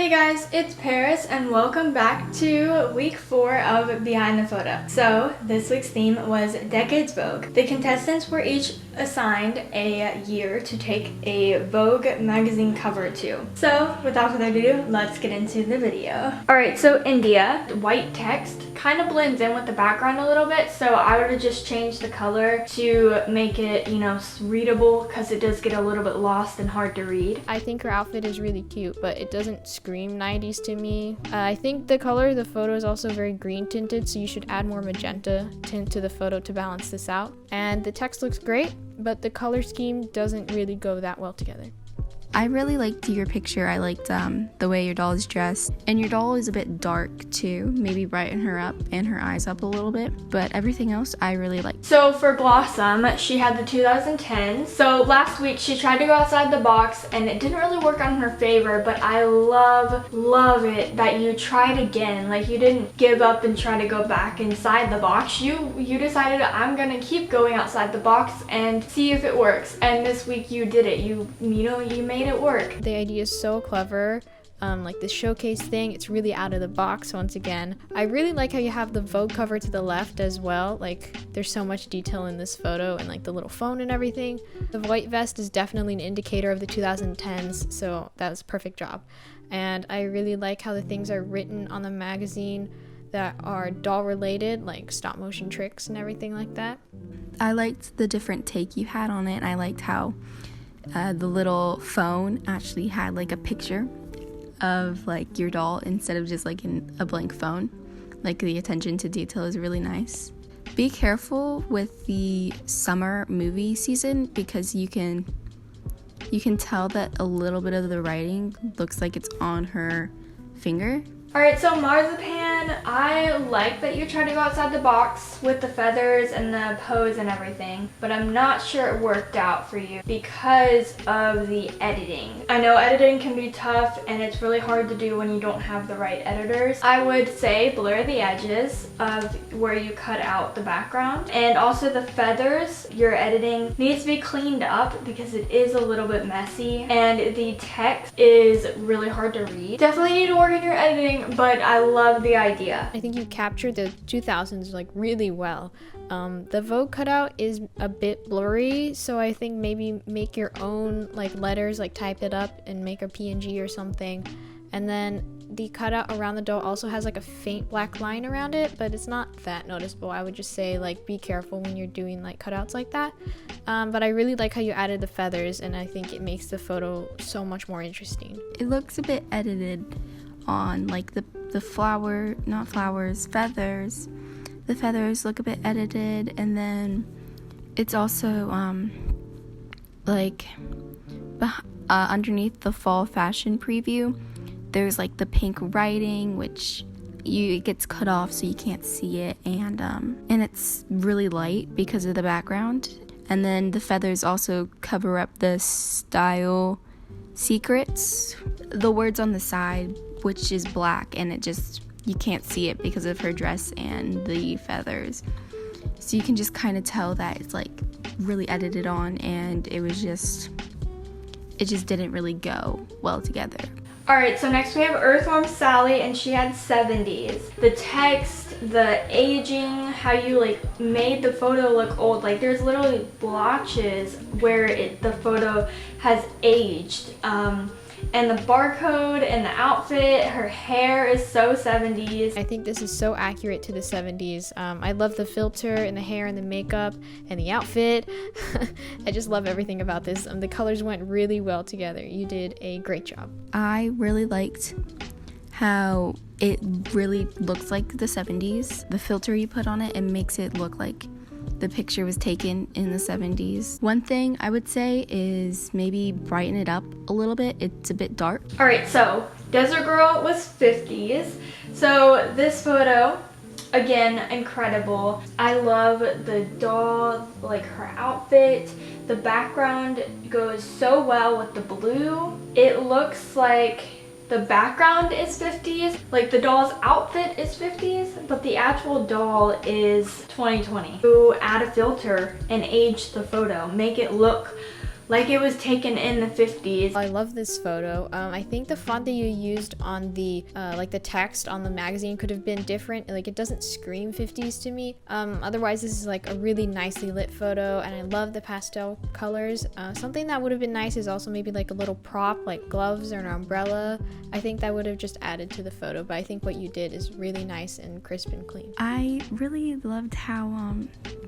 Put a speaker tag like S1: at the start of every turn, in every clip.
S1: Hey guys, it's Paris and welcome back to week 4 of Behind the Photo. So this week's theme was Decades Vogue. The contestants were each assigned a year to take a Vogue magazine cover to. So without further ado, let's get into the video. Alright, so India, white text kind of blends in with the background a little bit, so I would have just changed the color to make it, you know, readable because it does get a little bit lost and hard to read.
S2: I think her outfit is really cute, but it doesn't scream 90s to me. I think the color of the photo is also very green tinted, so you should add more magenta tint to the photo to balance this out. And the text looks great, but the color scheme doesn't really go that well together.
S3: I really liked your picture. I liked the way your doll is dressed. And your doll is a bit dark too. Maybe brighten her up and her eyes up a little bit. But everything else I really liked.
S1: So for Blossom, she had the 2010s. So last week she tried to go outside the box and it didn't really work on her favor. But I love it that you tried again. Like you didn't give up and try to go back inside the box. You decided I'm gonna keep going outside the box and see if it works. And this week you did it. You made it work.
S2: The idea is so clever. Like the showcase thing, it's really out of the box once again. I really like how you have the Vogue cover to the left as well. Like there's so much detail in this photo and like the little phone and everything. The white vest is definitely an indicator of the 2010s, so that was a perfect job. And I really like how the things are written on the magazine that are doll related, like stop motion tricks and everything like that.
S3: I liked the different take you had on it. I liked how the little phone actually had like a picture of like your doll instead of just like in a blank phone. Like the attention to detail is really nice. Be careful with the summer movie season because you can tell that a little bit of the writing looks like it's on her finger.
S1: Alright, so Marzipan, I like that you tried to go outside the box with the feathers and the pose and everything, but I'm not sure it worked out for you because of the editing. I know editing can be tough and it's really hard to do when you don't have the right editors. I would say blur the edges of where you cut out the background, and also the feathers, your editing needs to be cleaned up because it is a little bit messy and the text is really hard to read. Definitely need to work on your editing, but I love the idea.
S2: I think you captured the 2000s like really well. The Vogue cutout is a bit blurry, so I think maybe make your own like letters, like type it up and make a PNG or something. And then the cutout around the doll also has like a faint black line around it, but it's not that noticeable. I would just say like be careful when you're doing like cutouts like that. But I really like how you added the feathers, and I think it makes the photo so much more interesting.
S3: It looks a bit edited on like the flower, not flowers, feathers. The feathers look a bit edited, and then it's also like underneath the fall fashion preview there's like the pink writing, which it gets cut off so you can't see it, and it's really light because of the background. And then the feathers also cover up the style secrets, the words on the side, which is black, and you can't see it because of her dress and the feathers. So you can just kind of tell that it's like really edited on, and it just didn't really go well together.
S1: Alright, so next we have Earthworm Sally, and she had 70s. The text, the aging, how you like made the photo look old. Like there's literally blotches where the photo has aged. And the barcode and the outfit, her hair is so 70s.
S2: I think this is so accurate to the 70s. I love the filter and the hair and the makeup and the outfit. I just love everything about this. The colors went really well together. You did a great job.
S3: I really liked how it really looks like the 70s. The filter you put on it makes it look like the picture was taken in the 70s. One thing I would say is maybe brighten it up a little bit. It's a bit dark.
S1: Alright, so Desert Girl was 50s. So this photo, again, incredible. I love the doll, like her outfit. The background goes so well with the blue. It looks like the background is 50s, like the doll's outfit is 50s, but the actual doll is 2020. You add a filter and age the photo, make it look like it was taken in the 50s.
S2: I love this photo. I think the font that you used on the like the text on the magazine could have been different. Like it doesn't scream 50s to me. Otherwise this is like a really nicely lit photo, and I love the pastel colors. Something that would have been nice is also maybe like a little prop like gloves or an umbrella. I think that would have just added to the photo, but I think what you did is really nice and crisp and clean.
S3: I really loved how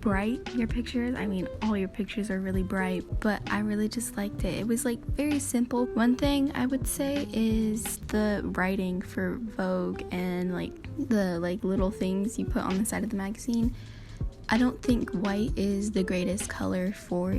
S3: bright your picture is. I mean, all your pictures are really bright, but I really just liked it. It was like very simple. One thing I would say is the writing for Vogue and like the little things you put on the side of the magazine. I don't think white is the greatest color for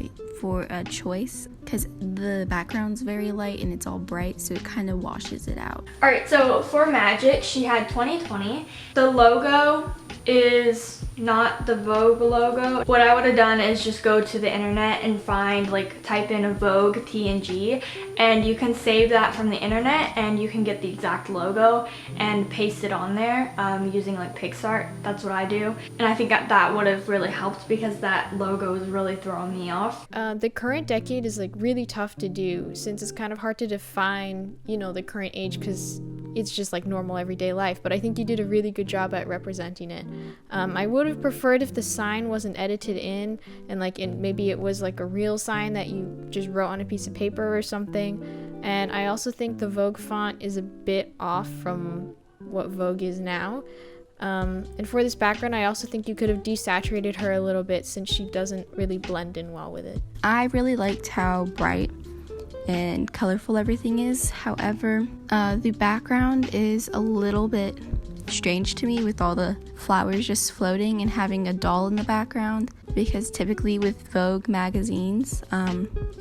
S3: a choice, because the background's very light and it's all bright, so it kind of washes it out.
S1: Alright, so for Magic, she had 2020. The logo is not the Vogue logo. What I would have done is just go to the internet and find, like, type in a Vogue TNG, and you can save that from the internet and you can get the exact logo and paste it on there using like PixArt. That's what I do, and I think that would have really helped because that logo is really throwing me off.
S2: The current decade is like really tough to do since it's kind of hard to define, you know, the current age because it's just like normal everyday life, but I think you did a really good job at representing it. I would have preferred if the sign wasn't edited in and like maybe it was like a real sign that you just wrote on a piece of paper or something. And I also think the Vogue font is a bit off from what Vogue is now. And for this background, I also think you could have desaturated her a little bit since she doesn't really blend in well with it.
S3: I really liked how bright and colorful everything is. However, the background is a little bit strange to me with all the flowers just floating and having a doll in the background, because typically with Vogue magazines,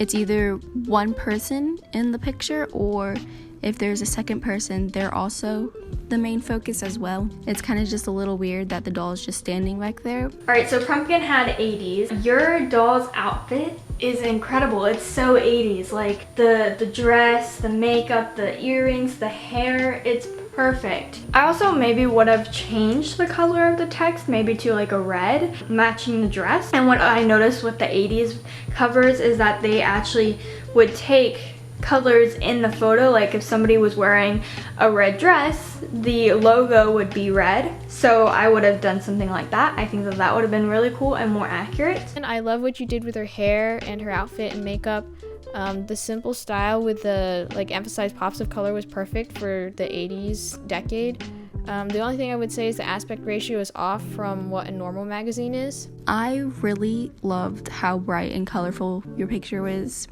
S3: it's either one person in the picture, or if there's a second person, they're also the main focus as well. It's kind of just a little weird that the doll is just standing back there.
S1: Alright, so Pumpkin had 80s. Your doll's outfit is incredible. It's so 80s. Like the dress, the makeup, the earrings, the hair, it's perfect. I also maybe would have changed the color of the text, maybe to like a red, matching the dress. And what I noticed with the 80s covers is that they actually would take colors in the photo. Like if somebody was wearing a red dress, the logo would be red. So I would have done something like that. I think that would have been really cool and more accurate.
S2: And I love what you did with her hair and her outfit and makeup. The simple style with the like emphasized pops of color was perfect for the 80s decade. The only thing I would say is the aspect ratio is off from what a normal magazine is.
S3: I really loved how bright and colorful your picture was.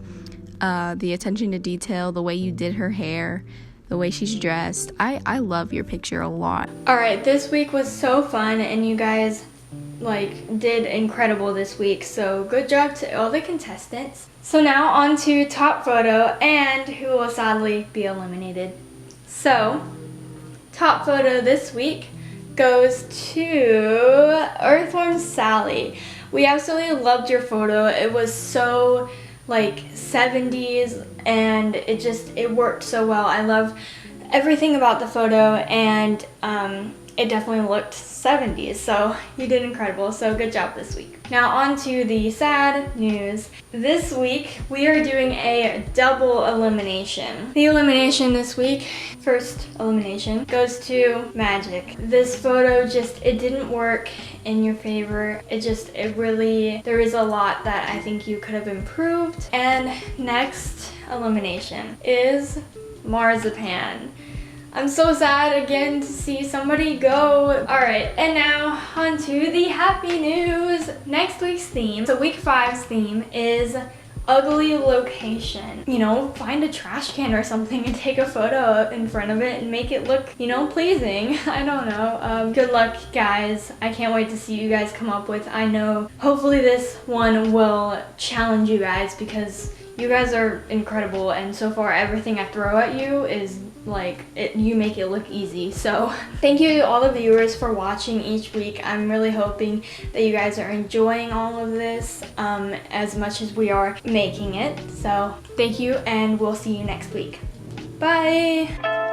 S3: The attention to detail, the way you did her hair, the way she's dressed. I love your picture a lot.
S1: Alright, this week was so fun and you guys like did incredible this week, so good job to all the contestants. So now on to top photo and who will sadly be eliminated. So top photo this week goes to Earthworm Sally. We absolutely loved your photo. It was so like 70s and it worked so well. I love everything about the photo, and it definitely looked 70s, so you did incredible. So good job this week. Now on to the sad news. This week we are doing a double elimination. The elimination this week, first elimination, goes to Magic. This photo it didn't work in your favor. There is a lot that I think you could have improved. And next elimination is Marzipan. I'm so sad again to see somebody go. Alright, and now on to the happy news. Next week's theme, so week 5's theme is ugly location. You know, find a trash can or something and take a photo in front of it and make it look, you know, pleasing. I don't know. Good luck, guys. I can't wait to see you guys come up with. I know hopefully this one will challenge you guys because you guys are incredible, and so far everything I throw at you is like you make it look easy. So thank you to all the viewers for watching each week. I'm really hoping that you guys are enjoying all of this as much as we are making it. So thank you, and we'll see you next week. Bye.